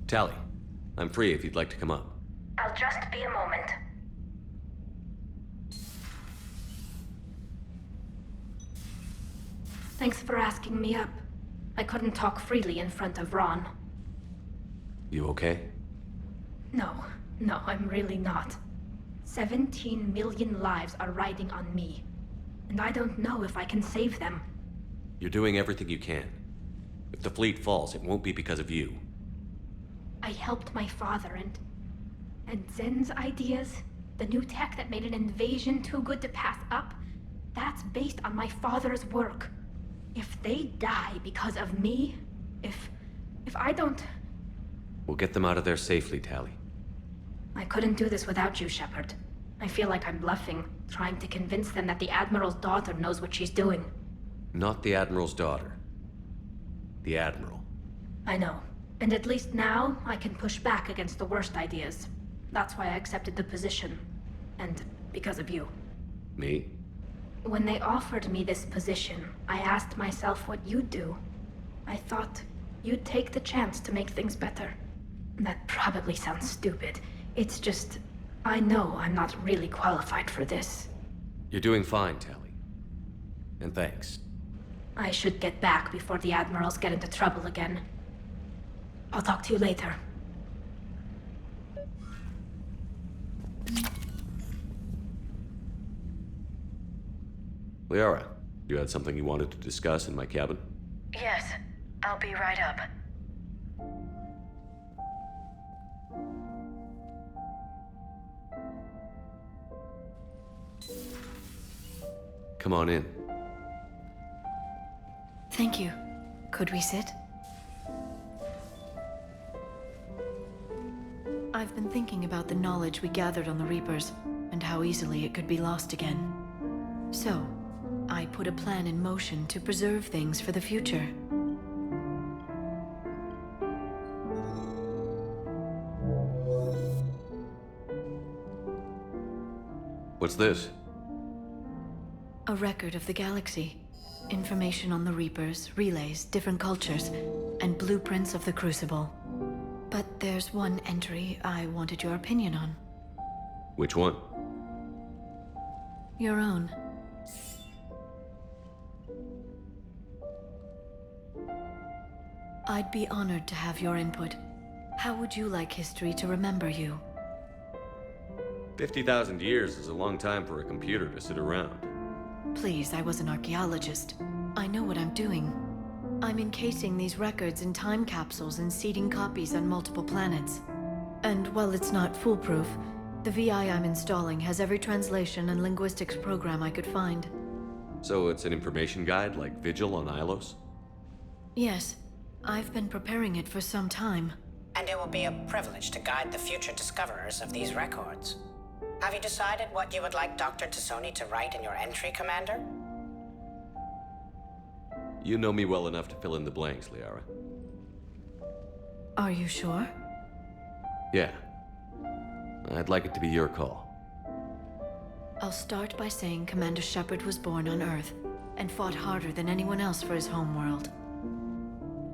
Tally, I'm free if you'd like to come up. I'll just be a moment. Thanks for asking me up. I couldn't talk freely in front of Ron. You okay? No, I'm really not. 17 million lives are riding on me, and I don't know if I can save them. You're doing everything you can. If the fleet falls, it won't be because of you. I helped my father and Zen's ideas, the new tech that made an invasion too good to pass up, that's based on my father's work. If they die because of me, if I don't... We'll get them out of there safely, Tally. I couldn't do this without you, Shepard. I feel like I'm bluffing, trying to convince them that the Admiral's daughter knows what she's doing. Not the Admiral's daughter. The Admiral. I know. And at least now, I can push back against the worst ideas. That's why I accepted the position. And because of you. Me? When they offered me this position, I asked myself what you'd do. I thought you'd take the chance to make things better. That probably sounds stupid. It's just, I know I'm not really qualified for this. You're doing fine, Tally. And thanks. I should get back before the Admirals get into trouble again. I'll talk to you later. Liara, you had something you wanted to discuss in my cabin? Yes, I'll be right up. Come on in. Thank you. Could we sit? I've been thinking about the knowledge we gathered on the Reapers, and how easily it could be lost again. So, I put a plan in motion to preserve things for the future. What's this? A record of the galaxy. Information on the Reapers, relays, different cultures, and blueprints of the Crucible. But there's one entry I wanted your opinion on. Which one? Your own. I'd be honored to have your input. How would you like history to remember you? 50,000 years is a long time for a computer to sit around. Please, I was an archaeologist. I know what I'm doing. I'm encasing these records in time capsules and seeding copies on multiple planets. And while it's not foolproof, the VI I'm installing has every translation and linguistics program I could find. So it's an information guide like Vigil on Ilos? Yes, I've been preparing it for some time. And it will be a privilege to guide the future discoverers of these records. Have you decided what you would like Dr. Tassoni to write in your entry, Commander? You know me well enough to fill in the blanks, Liara. Are you sure? Yeah. I'd like it to be your call. I'll start by saying Commander Shepard was born on Earth, and fought harder than anyone else for his homeworld.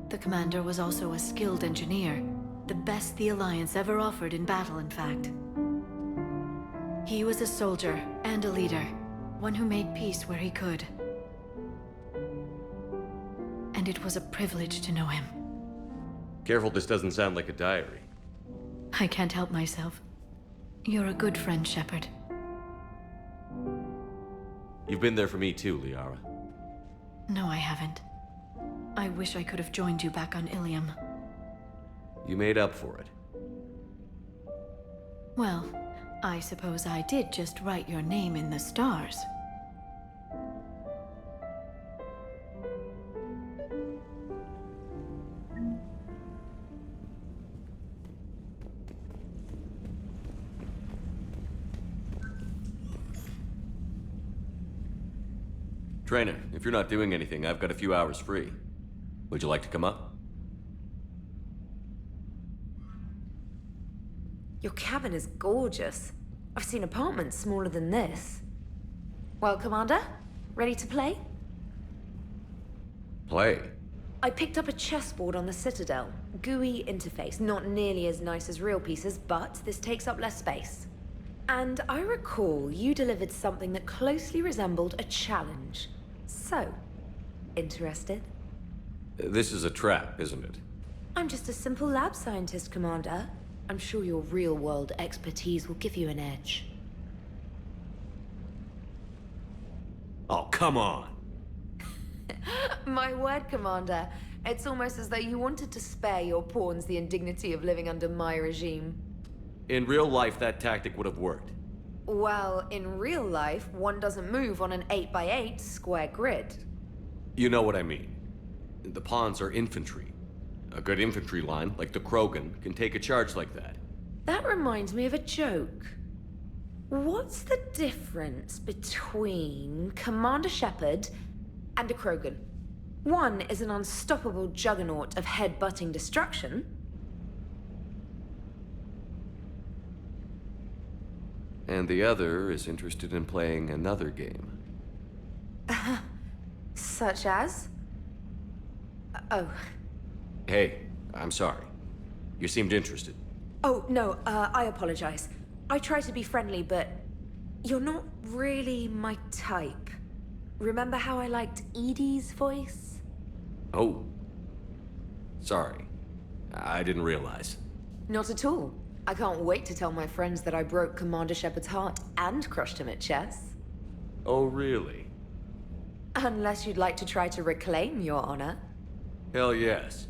The Commander was also a skilled engineer, the best the Alliance ever offered in battle, in fact. He was a soldier and a leader, one who made peace where he could. And it was a privilege to know him. Careful, this doesn't sound like a diary. I can't help myself. You're a good friend, Shepard. You've been there for me too, Liara. No, I haven't. I wish I could have joined you back on Ilium. You made up for it. Well, I suppose I did just write your name in the stars. Trainer, if you're not doing anything, I've got a few hours free. Would you like to come up? Your cabin is gorgeous. I've seen apartments smaller than this. Well, Commander, ready to play? Play. I picked up a chessboard on the Citadel. GUI interface, not nearly as nice as real pieces, but this takes up less space. And I recall you delivered something that closely resembled a challenge. So, interested? This is a trap, isn't it? I'm just a simple lab scientist, Commander. I'm sure your real-world expertise will give you an edge. Oh, come on! My word, Commander. It's almost as though you wanted to spare your pawns the indignity of living under my regime. In real life, that tactic would have worked. Well, in real life, one doesn't move on an 8x8 square grid. You know what I mean. The pawns are infantry. A good infantry line, like the Krogan, can take a charge like that. That reminds me of a joke. What's the difference between Commander Shepard and a Krogan? One is an unstoppable juggernaut of head-butting destruction. And the other is interested in playing another game. Such as? Oh. Hey, I'm sorry. You seemed interested. Oh, no, I apologize. I try to be friendly, but you're not really my type. Remember how I liked Edie's voice? Oh. Sorry. I didn't realize. Not at all. I can't wait to tell my friends that I broke Commander Shepard's heart and crushed him at chess. Oh, really? Unless you'd like to try to reclaim your honor. Hell yes.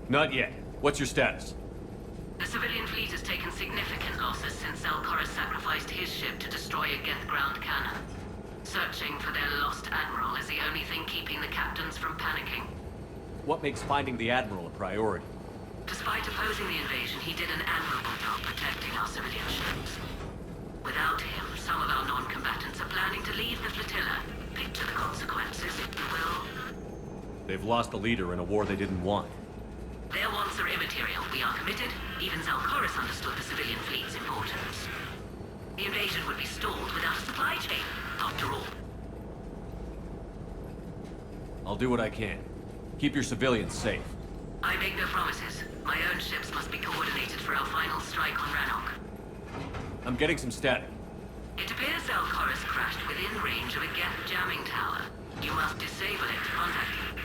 Not yet. What's your status? The civilian fleet has taken significant losses since Zelkor has sacrificed his ship to destroy a Geth ground cannon. Searching for their lost admiral is the only thing keeping the captains from panicking. what makes finding the Admiral a priority? Despite opposing the invasion, he did an admirable job protecting our civilian ships. Without him, some of our non-combatants are planning to leave the flotilla. Picture the consequences, if you will. They've lost a leader in a war they didn't want. Their wants are immaterial. We are committed. Even Zalcoris understood the civilian fleet's importance. The invasion would be stalled without a supply chain, after all. I'll do what I can. Keep your civilians safe. I make no promises. My own ships must be coordinated for our final strike on Rannoch. I'm getting some static. It appears Zalcoris crashed within range of a Geth jamming tower. You must disable it to contact him.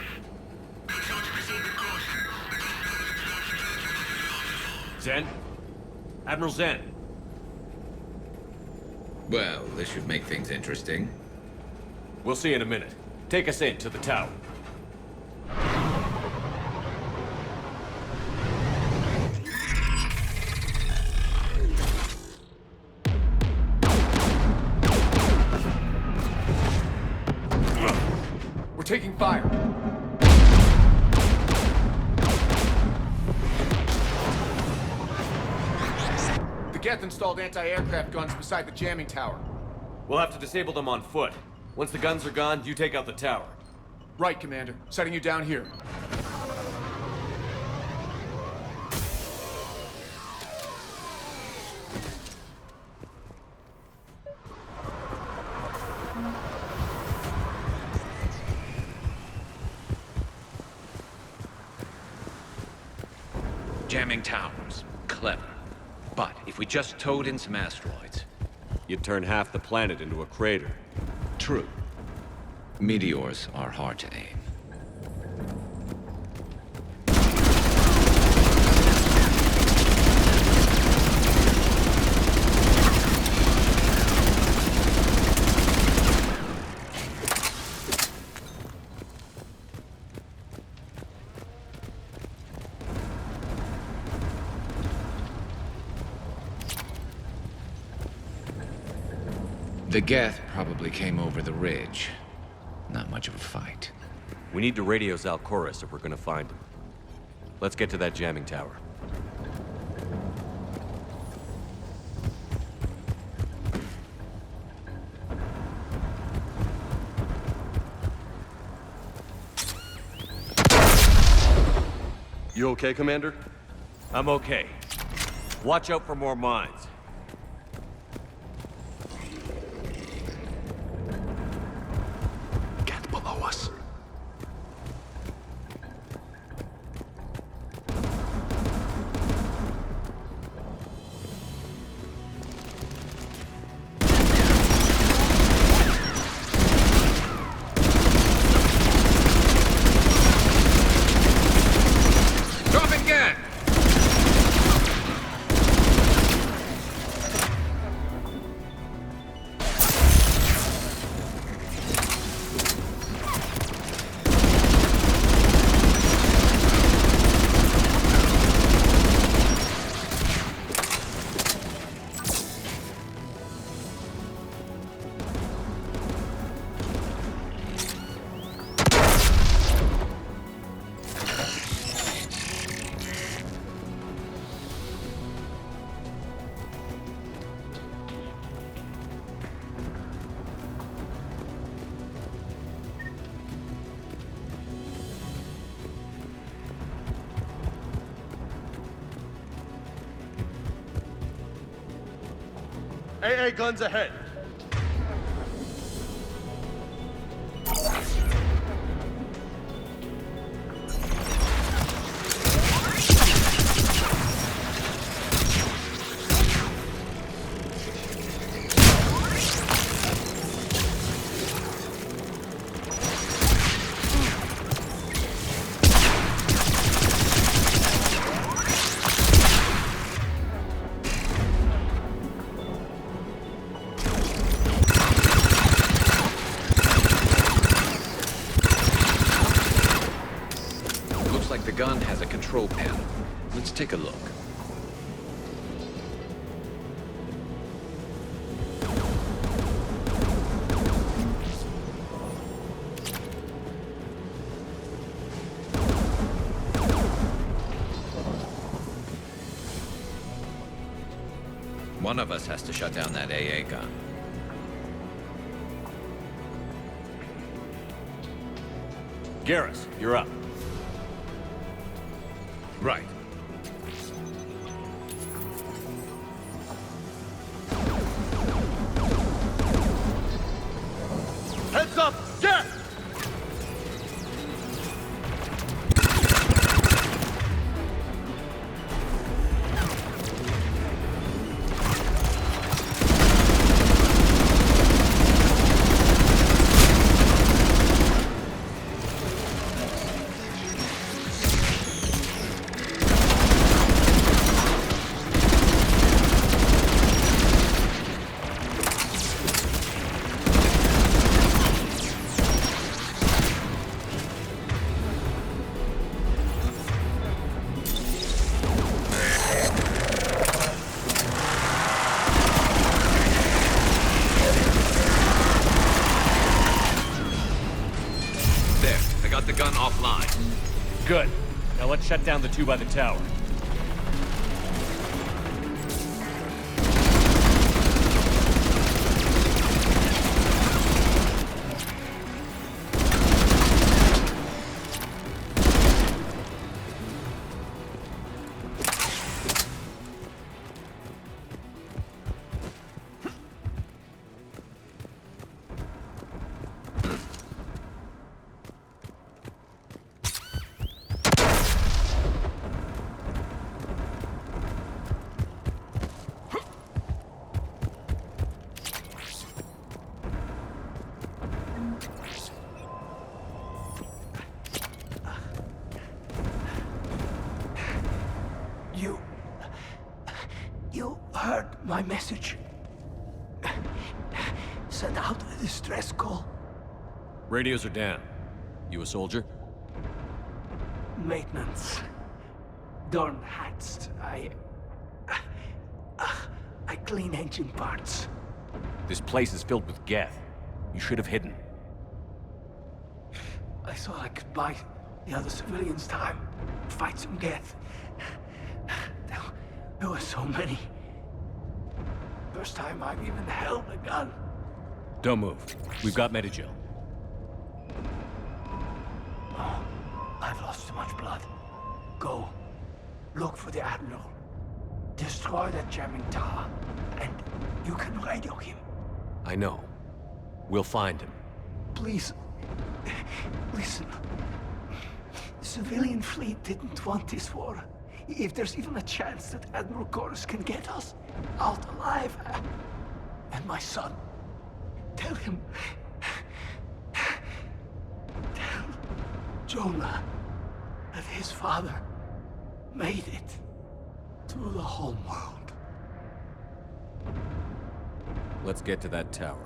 Make sure to proceed with caution. Zen? Admiral Zen? Well, this should make things interesting. We'll see in a minute. Take us in to the tower. We're taking fire. The Geth installed anti-aircraft guns beside the jamming tower. We'll have to disable them on foot. Once the guns are gone, you take out the tower. Right, Commander. Setting you down here. Jamming towers. Clever. But if we just towed in some asteroids... You'd turn half the planet into a crater. True. Meteors are hard to aim. The Geth probably came over the ridge. Not much of a fight. We need to radio Zalcoris if we're gonna find him. Let's get to that jamming tower. You okay, Commander? I'm okay. Watch out for more mines. Get below us. Dropping gas! AA guns ahead. Looks like the gun has a control panel. Let's take a look. One of us has to shut down that AA gun. Garrus, you're up. Right. Heads up! Get! The gun offline. Good. Now let's shut down the two by the tower. You heard my message. Send out a distress call. Radios are down. You a soldier? Maintenance. Darn hats. I clean engine parts. This place is filled with Geth. You should have hidden. I thought I could buy the other civilians time. Fight some Geth. There were so many. First time I've even held a gun. Don't move. We've got Medigel. Oh, I've lost too much blood. Go. Look for the Admiral. Destroy that jamming tower. And you can radio him. I know. We'll find him. Please. Listen. The civilian fleet didn't want this war. If there's even a chance that Admiral Chorus can get us out alive. And my son. Tell him. Tell Jonah that his father made it to the home world. Let's get to that tower.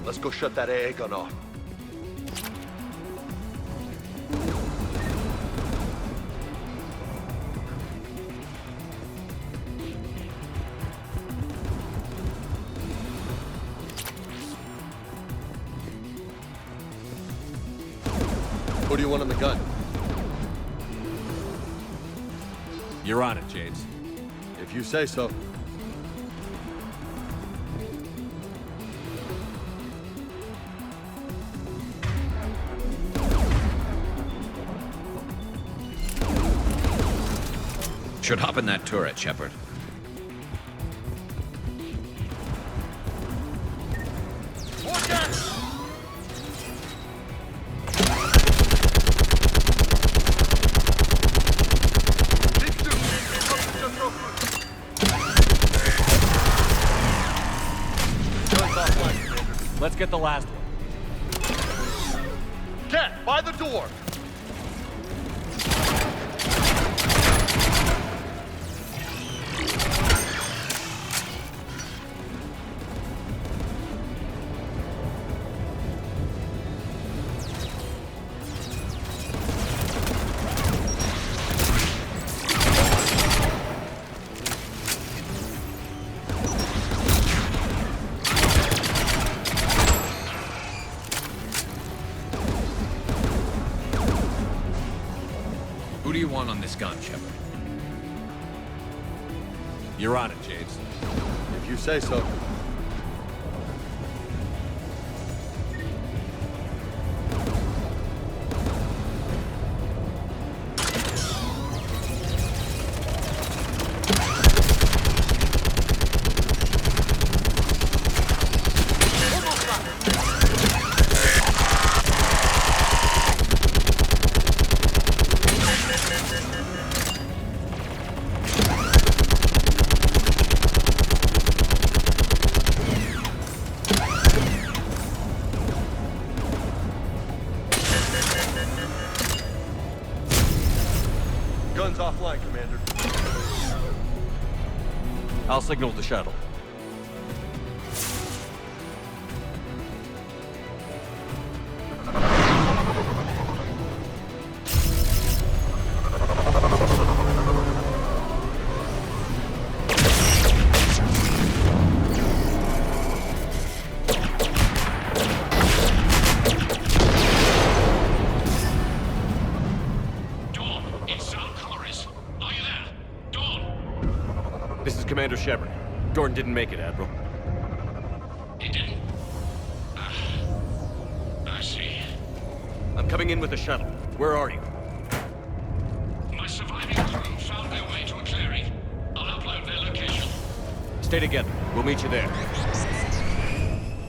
Let's go shut that AA gun off. Who do you want on the gun? You're on it, James. If If you say so. Should hop in that turret, Shepard. Let's get the last one. Get by the door! Who do you want on this gun, Shepard? You're on it, James. If you say so. Guns offline, Commander. I'll signal the shuttle. This is Commander Shepard. Jordan didn't make it, Admiral. He didn't? I see. I'm coming in with the shuttle. Where are you? My surviving crew found their way to a clearing. I'll upload their location. Stay together. We'll meet you there.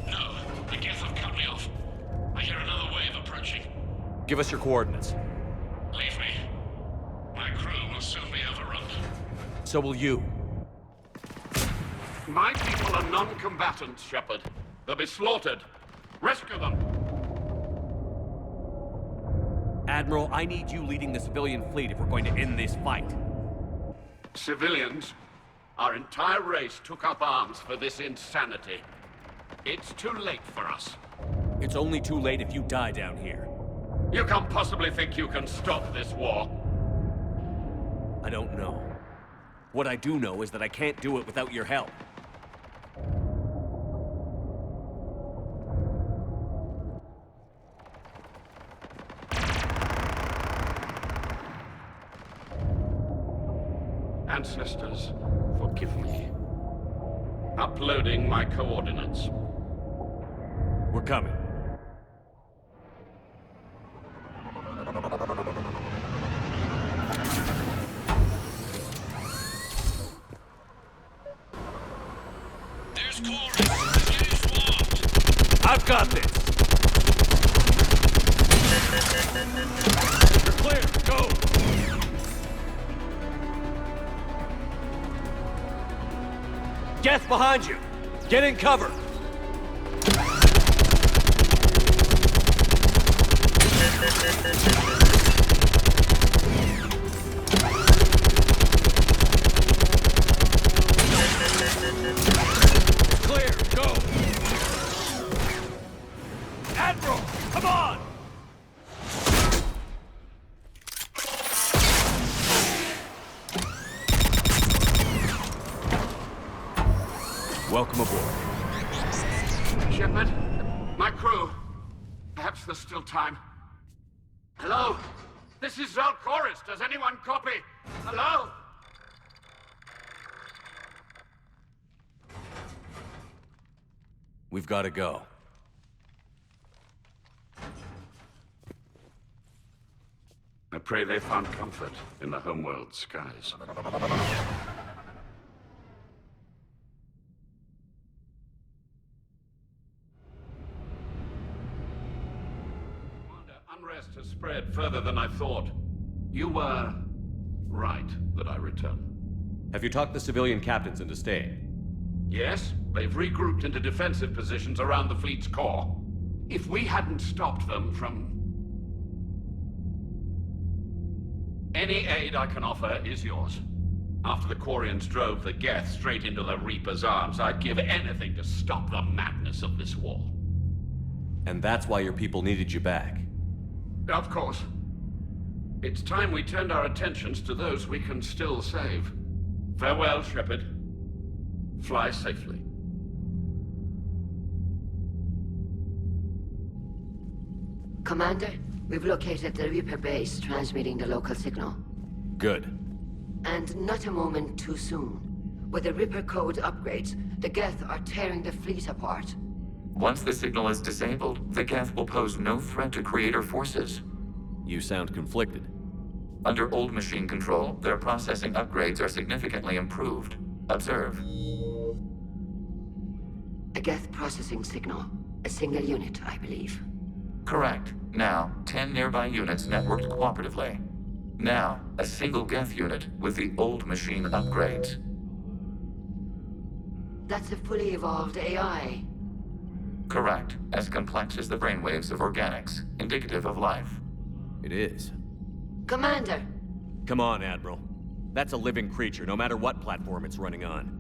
No, the Geth have cut me off. I hear another wave approaching. Give us your coordinates. Leave me. My crew will soon be overrun. So will you. My people are non-combatants, Shepard. They'll be slaughtered. Rescue them! Admiral, I need you leading the civilian fleet if we're going to end this fight. Civilians? Our entire race took up arms for this insanity. It's too late for us. It's only too late if you die down here. You can't possibly think you can stop this war. I don't know. What I do know is that I can't do it without your help. Ancestors, forgive me. Uploading my coordinates. We're coming. There's Chorus. I've got this! You're clear, go! Geth behind you! Get in cover! Clear, go! Admiral, come on! Welcome aboard. Shepard, my crew. Perhaps there's still time. Hello? This is Chorus. Does anyone copy? Hello? We've got to go. I pray they found comfort in the homeworld skies. Unrest has spread further than I thought. You were right that I return. Have you talked the civilian captains into staying? Yes, they've regrouped into defensive positions around the fleet's core. If we hadn't stopped them from... Any aid I can offer is yours. After the Quarians drove the Geth straight into the Reaper's arms, I'd give anything to stop the madness of this war. And that's why your people needed you back. Of course. It's time we turned our attentions to those we can still save. Farewell, Shepard. Fly safely. Commander, we've located the Reaper base transmitting the local signal. Good. And not a moment too soon. With the Reaper code upgrades, the Geth are tearing the fleet apart. Once the signal is disabled, the Geth will pose no threat to Creator forces. You sound conflicted. Under old machine control, their processing upgrades are significantly improved. Observe. A Geth processing signal. A single unit, I believe. Correct. Now, 10 nearby units networked cooperatively. Now, a single Geth unit with the old machine upgrades. That's a fully evolved AI. Correct. As complex as the brainwaves of organics, indicative of life. It is. Commander! Come on, Admiral. That's a living creature, no matter what platform it's running on.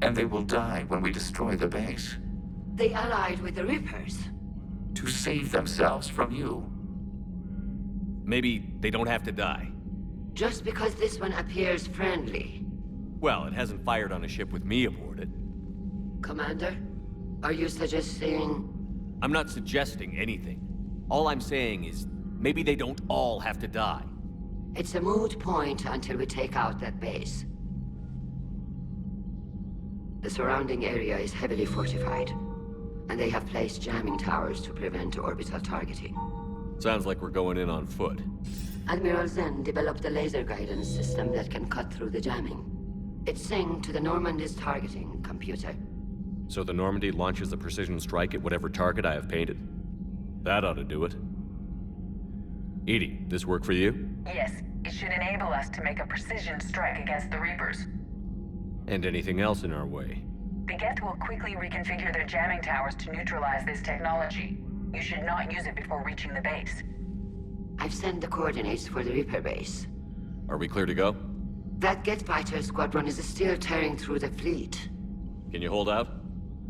And they will die when we destroy the base. They allied with the Reapers. To save themselves from you. Maybe they don't have to die. Just because this one appears friendly. Well, it hasn't fired on a ship with me aboard it. Commander, are you suggesting... I'm not suggesting anything. All I'm saying is, maybe they don't all have to die. It's a moot point until we take out that base. The surrounding area is heavily fortified, and they have placed jamming towers to prevent orbital targeting. Sounds like we're going in on foot. Admiral Zen developed a laser guidance system that can cut through the jamming. It's synced to the Normandy's targeting computer. So the Normandy launches a precision strike at whatever target I have painted? That ought to do it. Edie, this work for you? Yes, it should enable us to make a precision strike against the Reapers. And anything else in our way? The Geth will quickly reconfigure their jamming towers to neutralize this technology. You should not use it before reaching the base. I've sent the coordinates for the Reaper base. Are we clear to go? That Geth fighter squadron is still tearing through the fleet. Can you hold out?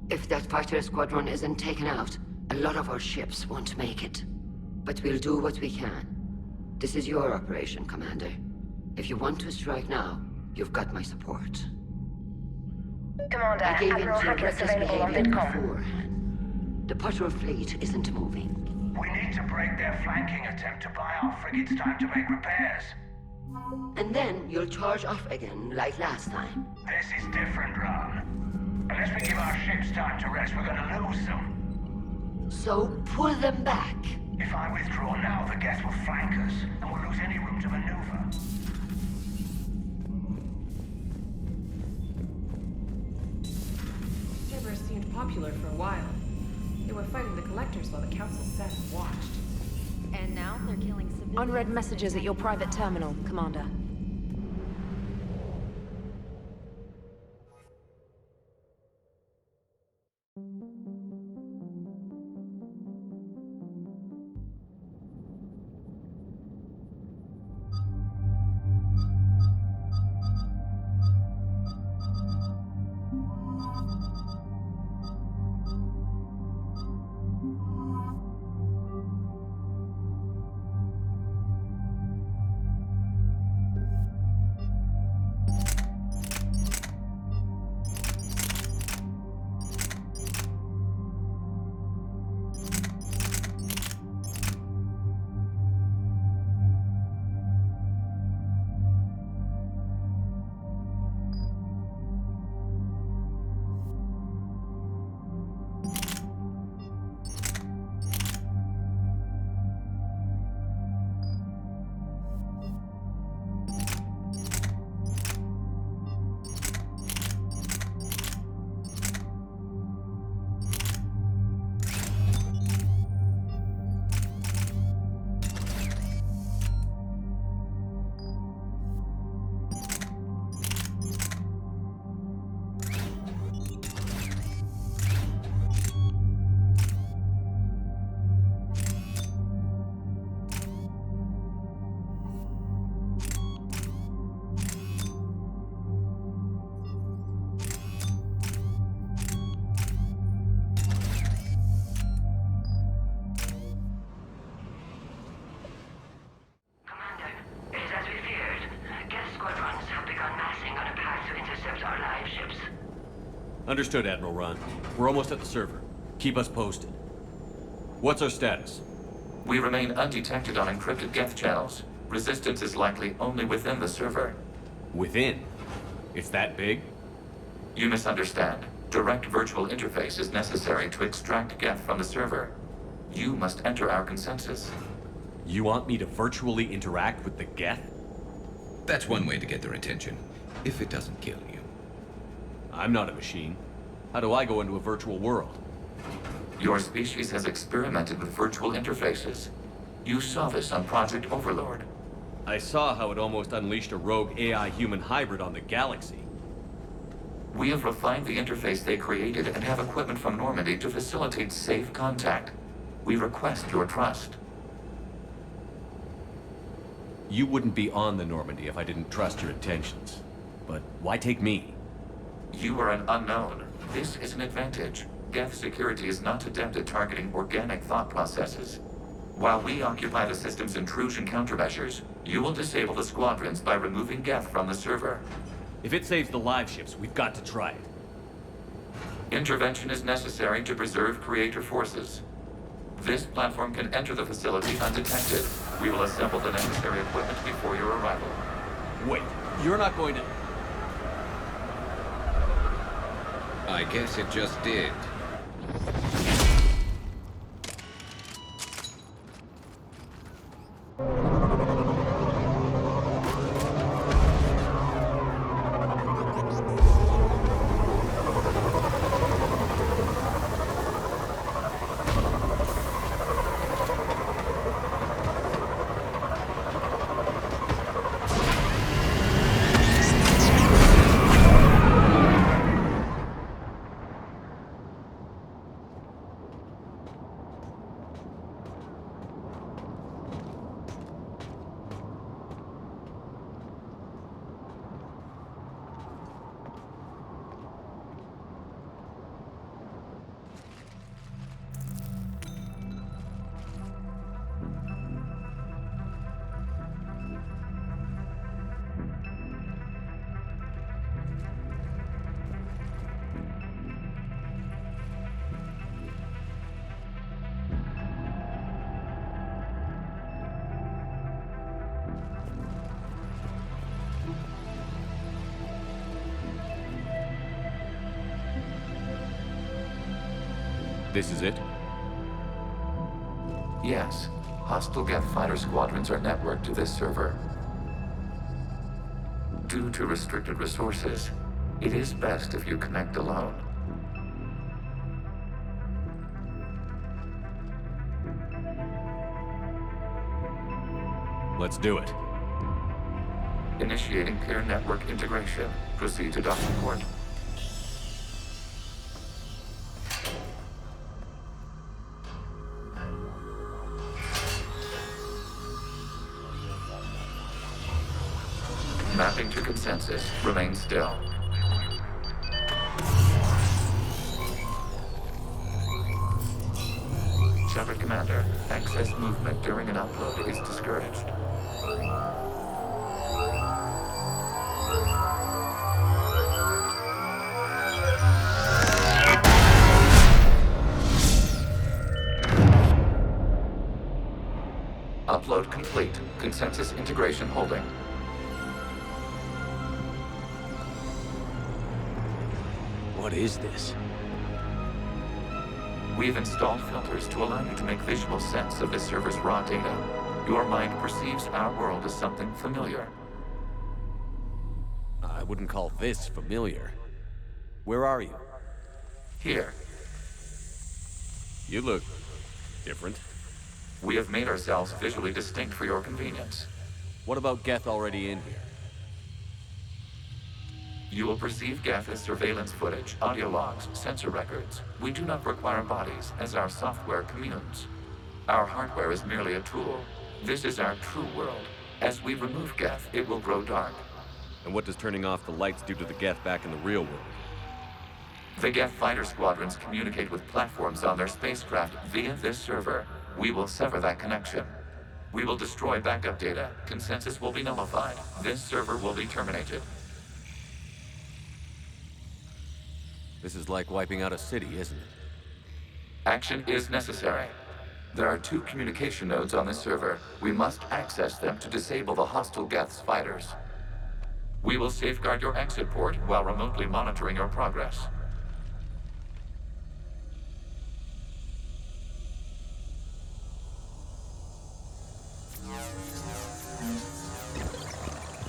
If that fighter squadron isn't taken out, a lot of our ships won't make it. But we'll do what we can. This is your operation, Commander. If you want to strike now, you've got my support. Commander, I gave Admiral in to your Hackett is reckless available on behavior VidCom. beforehand. The patrol fleet isn't moving. We need to break their flanking attempt to buy our frigates time to make repairs. And then you'll charge off again, like last time. This is different, Ron. Unless we give our ships time to rest, we're gonna lose them. So pull them back. If I withdraw now, the Geth will flank us, and we'll lose any room to maneuver. Givers seemed popular for a while. They were fighting the Collectors while the Council sat and watched. And now they're killing civilians. Unread messages at your private terminal, Commander. Understood, Admiral Ron. We're almost at the server. Keep us posted. What's our status? We remain undetected on encrypted Geth channels. Resistance is likely only within the server. Within? It's that big? You misunderstand. Direct virtual interface is necessary to extract Geth from the server. You must enter our consensus. You want me to virtually interact with the Geth? That's one way to get their attention, if it doesn't kill you. I'm not a machine. How do I go into a virtual world? Your species has experimented with virtual interfaces. You saw this on Project Overlord. I saw how it almost unleashed a rogue AI-human hybrid on the galaxy. We have refined the interface they created and have equipment from Normandy to facilitate safe contact. We request your trust. You wouldn't be on the Normandy if I didn't trust your intentions. But why take me? You are an unknown. This is an advantage. Geth security is not adept at targeting organic thought processes. While we occupy the system's intrusion countermeasures, you will disable the squadrons by removing Geth from the server. If it saves the live ships, we've got to try it. Intervention is necessary to preserve creator forces. This platform can enter the facility undetected. We will assemble the necessary equipment before your arrival. Wait, you're not going to... I guess it just did. This is it? Yes. Hostile Geth fighter squadrons are networked to this server. Due to restricted resources, it is best if you connect alone. Let's do it. Initiating peer network integration. Proceed to docking port. Mapping to consensus. Remain still. Shepard Commander, excess movement during an upload is discouraged. Upload complete. Consensus integration holding. What is this? We've installed filters to allow you to make visual sense of this server's raw data. Your mind perceives our world as something familiar. I wouldn't call this familiar. Where are you? Here. You look different. We have made ourselves visually distinct for your convenience. What about Geth already in here? You will perceive Geth as surveillance footage, audio logs, sensor records. We do not require bodies, as our software communes. Our hardware is merely a tool. This is our true world. As we remove Geth, it will grow dark. And what does turning off the lights do to the Geth back in the real world? The Geth fighter squadrons communicate with platforms on their spacecraft via this server. We will sever that connection. We will destroy backup data. Consensus will be nullified. This server will be terminated. This is like wiping out a city, isn't it? Action is necessary. There are 2 communication nodes on the server. We must access them to disable the hostile Geth's fighters. We will safeguard your exit port while remotely monitoring your progress.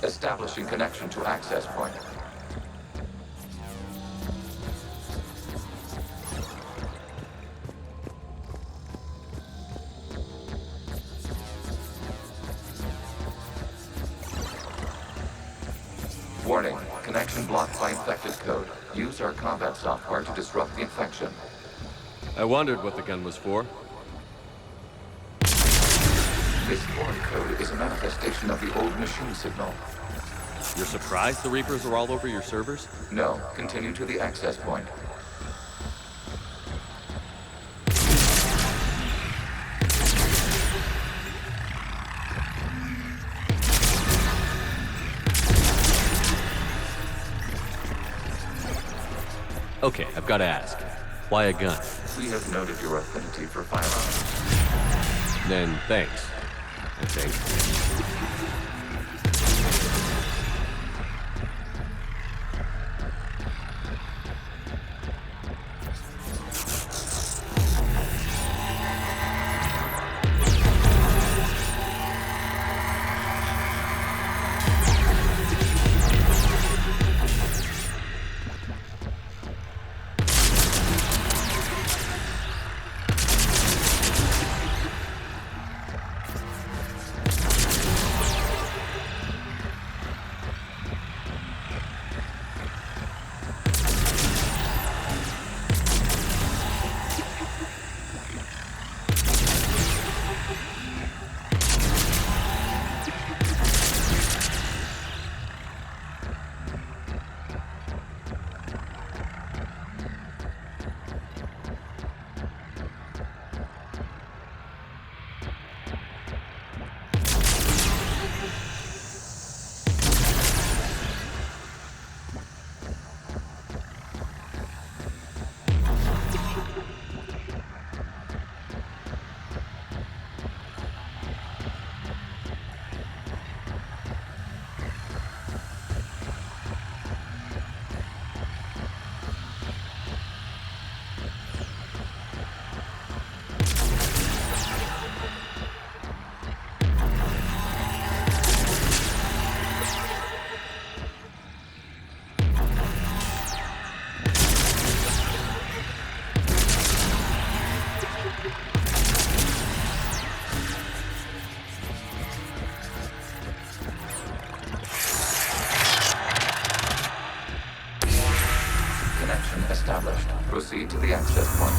Establishing connection to access point. Warning, connection blocked by infected code. Use our combat software to disrupt the infection. I wondered what the gun was for. This foreign code is a manifestation of the old machine signal. You're surprised the Reapers are all over your servers? No, continue to the access point. Okay, I've got to ask. Why a gun? We have noted your affinity for firearms. Then thanks, I think. Established. Proceed to the access point.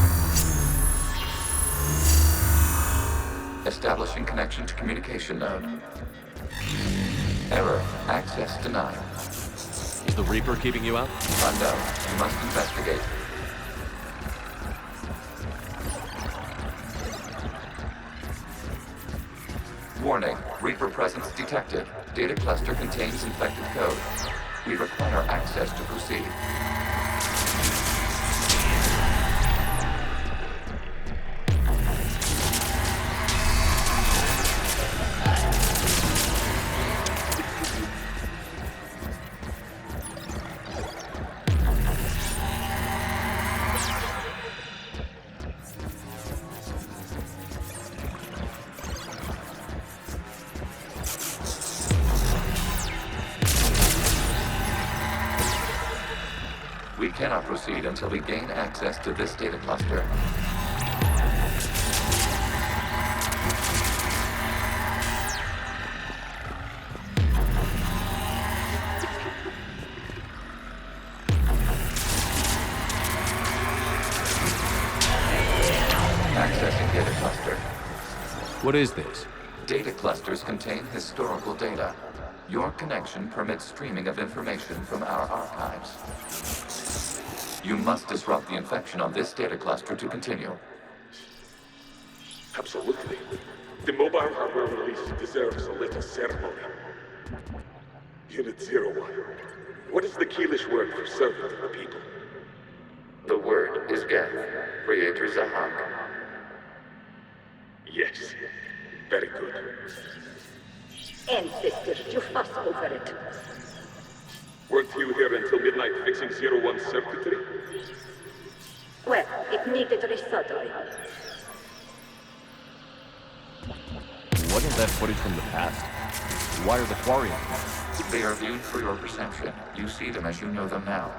Establishing connection to communication node. Error. Access denied. Is the Reaper keeping you out? Unknown. You must investigate. Warning. Reaper presence detected. Data cluster contains infected code. We require access to proceed. We cannot proceed until we gain access to this data cluster. Accessing data cluster. What is this? Data clusters contain historical data. Your connection permits streaming of information from our archives. You must disrupt the infection on this data cluster to continue. Absolutely. The mobile hardware release deserves a little ceremony. Unit 01. What is the Keelish word for servant of the people? The word is Geth, Creator Zahak. Yes. Very good. Ancestors, you fuss over it. Weren't you here until midnight fixing 01 circuitry? Well, it needed resoldering. What is that footage from the past? Why are the Quarians? They are viewed for your perception. You see them as you know them now.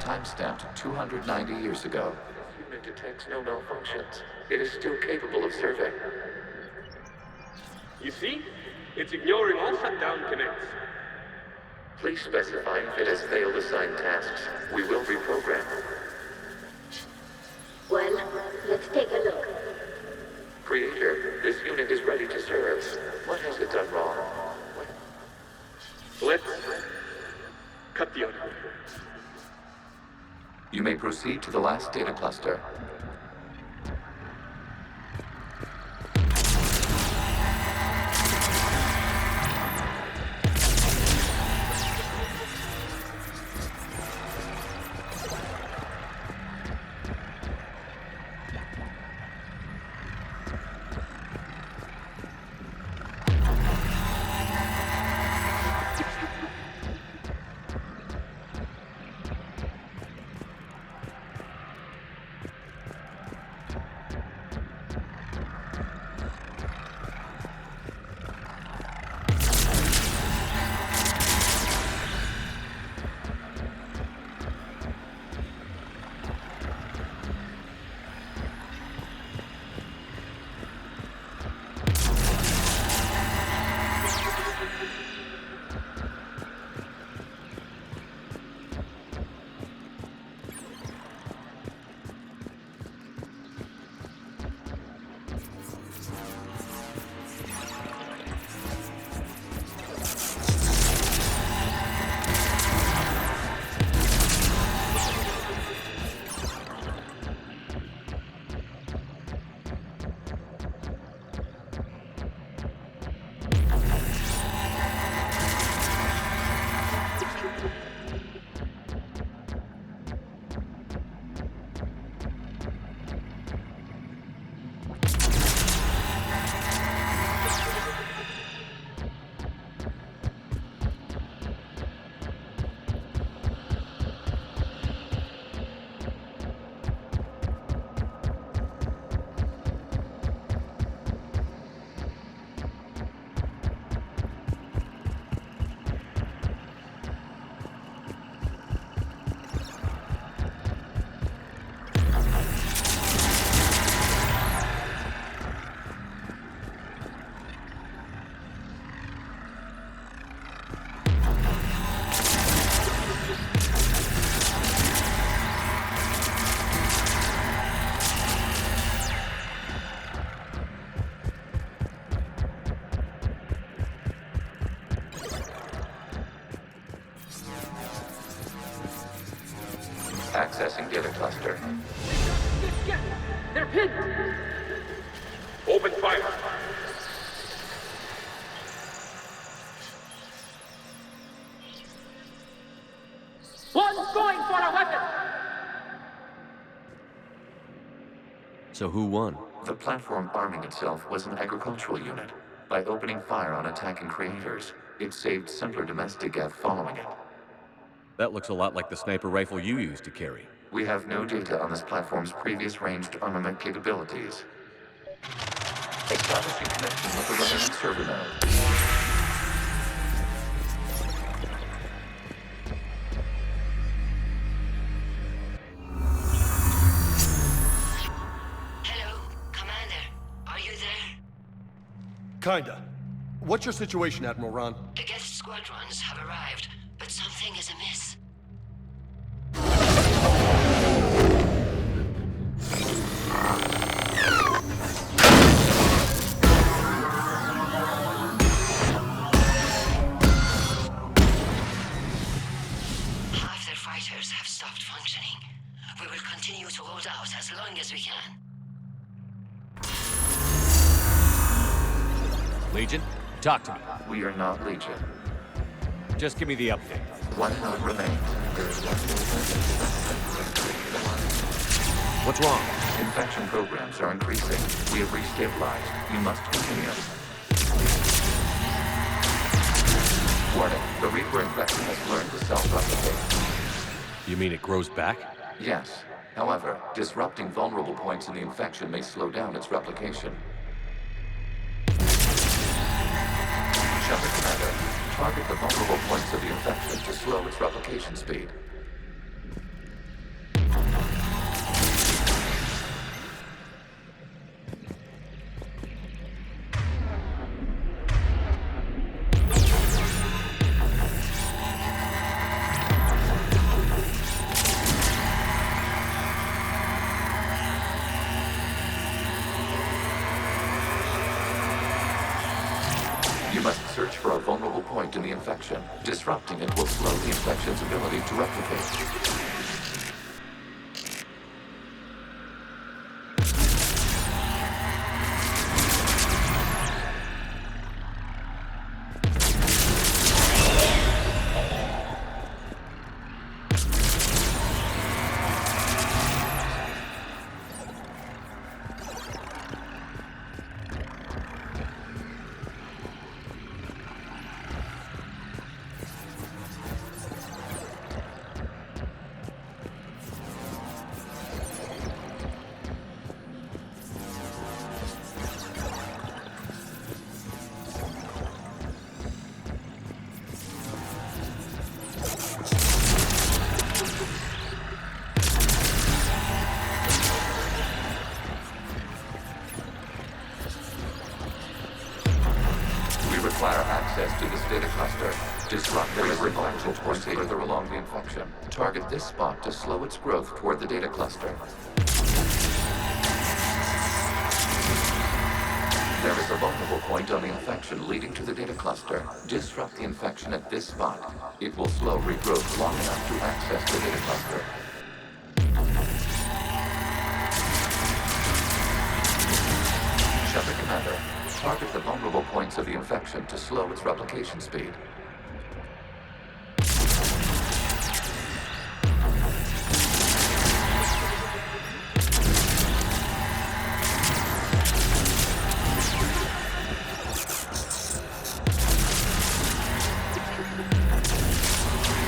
Timestamped 290 years ago. The unit detects no malfunctions. It is still capable of serving. You see? It's ignoring all shutdown connects. Please specify if it has failed assigned tasks. We will reprogram. Well, let's take a look. Creator, this unit is ready to serve. What has it done wrong? Let's cut the audio. You may proceed to the last data cluster. Accessing data cluster. They're pinned! Open fire! One's going for a weapon! So who won? The platform arming itself was an agricultural unit. By opening fire on attacking creators, it saved simpler domestic Geth following it. That looks a lot like the sniper rifle you used to carry. We have no data on this platform's previous ranged armament capabilities. Establishing connection with the remaining server node. Hello, Commander. Are you there? Kinda. What's your situation, Admiral Ron? The Geth's squadrons have arrived, but something is amiss. Half their fighters have stopped functioning. We will continue to hold out as long as we can. Legion, talk to me. We are not Legion. Just give me the update. One node remains. What's wrong? Infection programs are increasing. We have restabilized. You must continue. Warning, the Reaper infection has learned to self-replicate. You mean it grows back? Yes. However, disrupting vulnerable points in the infection may slow down its replication. Shepard Commander, target the vulnerable points of the infection to slow its replication speed. You must search for a vulnerable point in the infection. Disrupting it will slow the infection's ability to replicate. Require access to this data cluster. Disrupt the infection points further along the infection. Target this spot to slow its growth toward the data cluster. There is a vulnerable point on the infection leading to the data cluster. Disrupt the infection at this spot. It will slow regrowth long enough to access the data cluster. Shepard Commander, target the vulnerable points of the infection to slow its replication speed.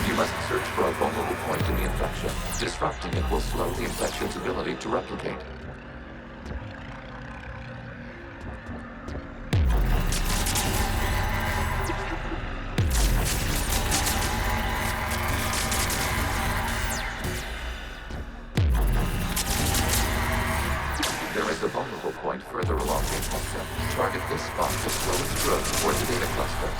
You must search for a vulnerable point in the infection. Disrupting it will slow the infection's ability to replicate. There is a vulnerable point further along the infection. Target this spot to slow its growth toward the data cluster.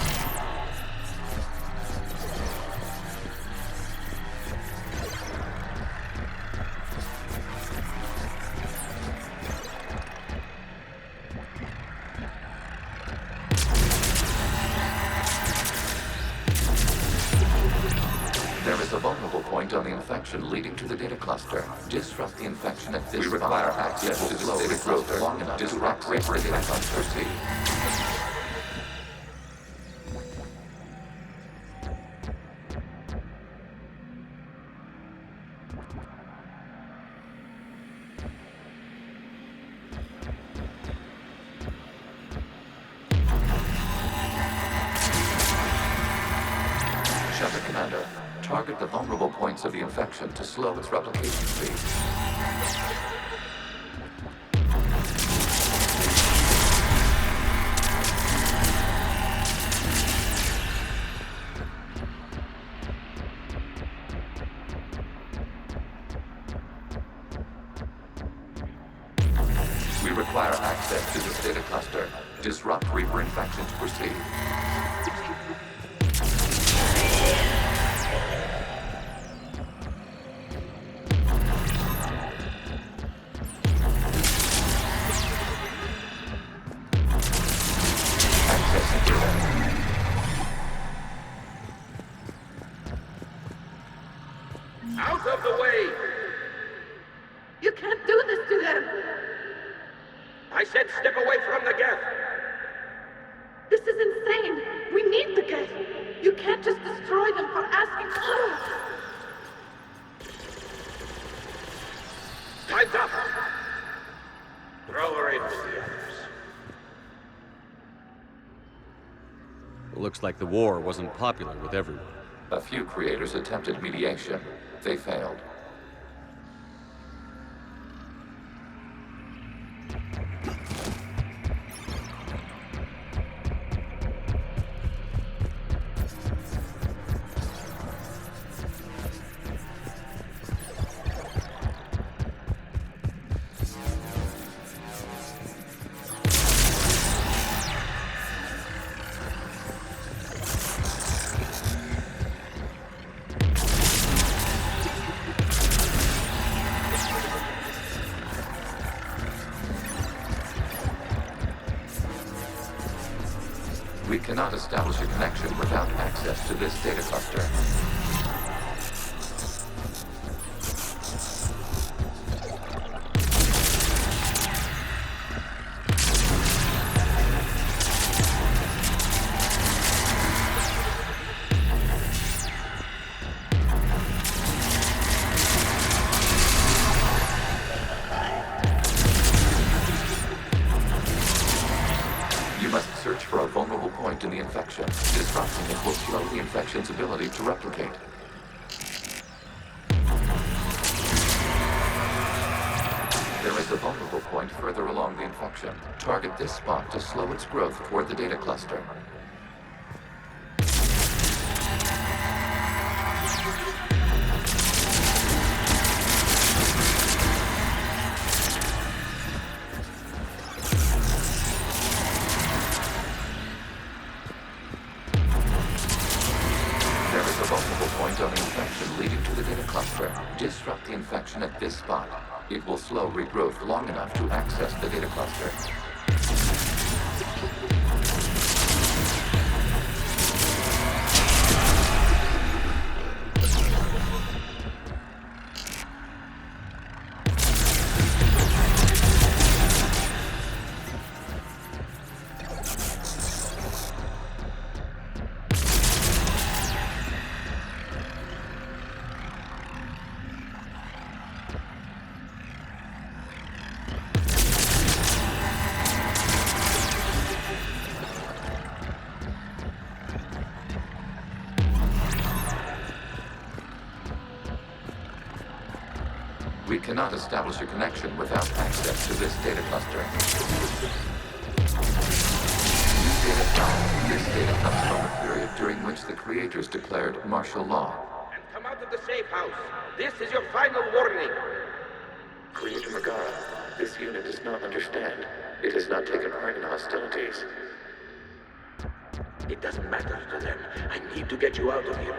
There is a vulnerable point on the infection leading to the data cluster. Disrupt the infection at this spot. We require access to the data growth long enough to rapidly the data cluster speed. Shepard Commander, target the vulnerable points of the infection to slow its replication speed. We require access to this data cluster. Disrupt Reaper infection to proceed. Out of the way! You can't do this to them! I said step away from the geth! This is insane! We need the geth! You can't just destroy them for asking... Time's up! Throw her in with the others. Looks like the war wasn't popular with everyone. A few creators attempted mediation. They failed. We cannot establish a connection without access to this data cluster. You must search for a vulnerable point in the infection. Disrupting it will slow the infection's ability to replicate. There is a vulnerable point further along the infection. Target this spot to slow its growth toward the data cluster. On the infection leading to the data cluster. Disrupt the infection at this spot. It will slow regrowth long enough to access the data cluster. We cannot establish a connection without access to this data cluster. New data found. This data comes from a period during which the creators declared martial law. And come out of the safe house. This is your final warning. Creator Megara, this unit does not understand. It has not taken part in hostilities. It doesn't matter to them. I need to get you out of here.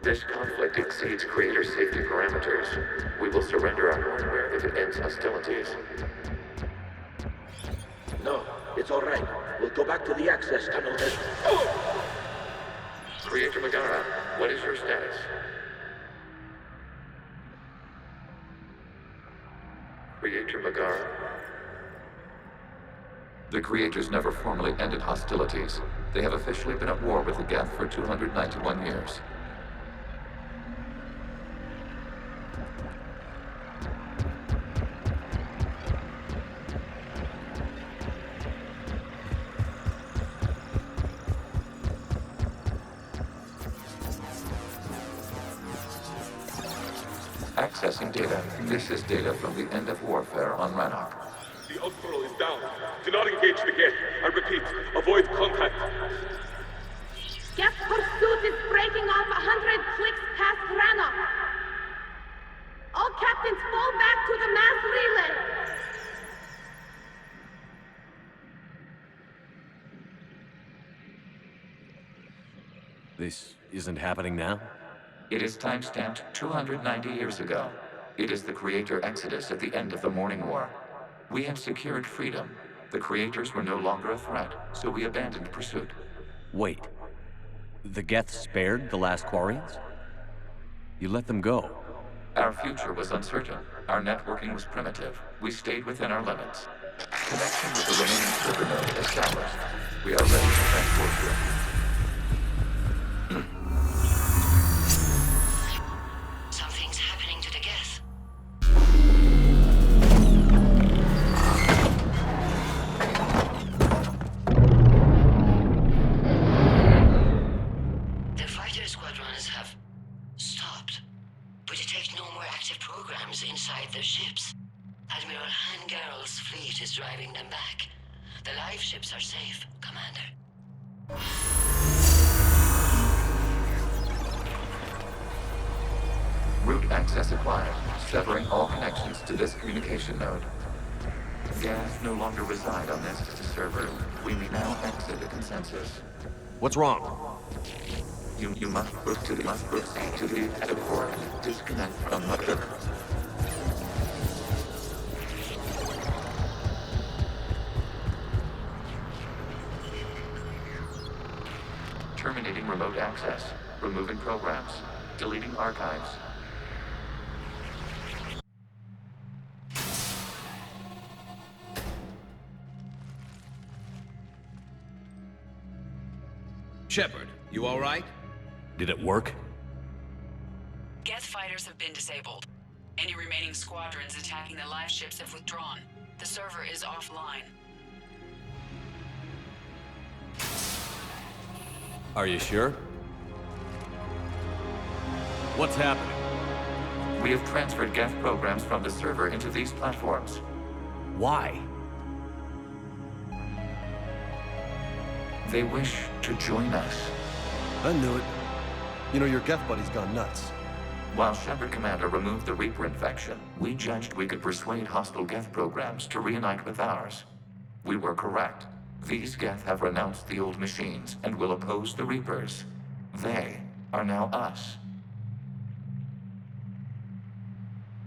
This conflict exceeds Creator's safety parameters. We will surrender our hardware if it ends hostilities. No, it's all right. We'll go back to the access tunnel then. Creator Megara, what is your status? Creator Megara? The Creators never formally ended hostilities. They have officially been at war with the Geth for 291 years. Accessing data. This is data from the end of warfare on Rannoch. The outflow is down. Do not engage the gate. I repeat, avoid contact. Geth pursuit is breaking off 100 clicks past Rannoch. All captains fall back to the mass relay. This isn't happening now? It is time-stamped 290 years ago. It is the Creator Exodus at the end of the Morning War. We had secured freedom. The Creators were no longer a threat, so we abandoned pursuit. Wait. The Geth spared the last Quarians? You let them go. Our future was uncertain. Our networking was primitive. We stayed within our limits. Connection with the remaining server node established. We are ready to transport you. Something's happening to the Geth. The fighter squadrons have stopped. We detect no more active programs inside their ships. Admiral Hangarl's fleet is driving them back. The live ships are safe, Commander. Route access acquired, severing all connections to this communication node. Geth no longer reside on this server. We may now exit the consensus. What's wrong? You must proceed to the airport. Disconnect from the... Terminating remote access. Removing programs. Deleting archives. Shepard, you all right? Did it work? Geth fighters have been disabled. Any remaining squadrons attacking the live ships have withdrawn. The server is offline. Are you sure? What's happening? We have transferred Geth programs from the server into these platforms. Why? They wish to join us. I knew it. You know, your Geth buddy's gone nuts. While Shepard Commander removed the Reaper infection, we judged we could persuade hostile Geth programs to reunite with ours. We were correct. These Geth have renounced the old machines and will oppose the Reapers. They are now us.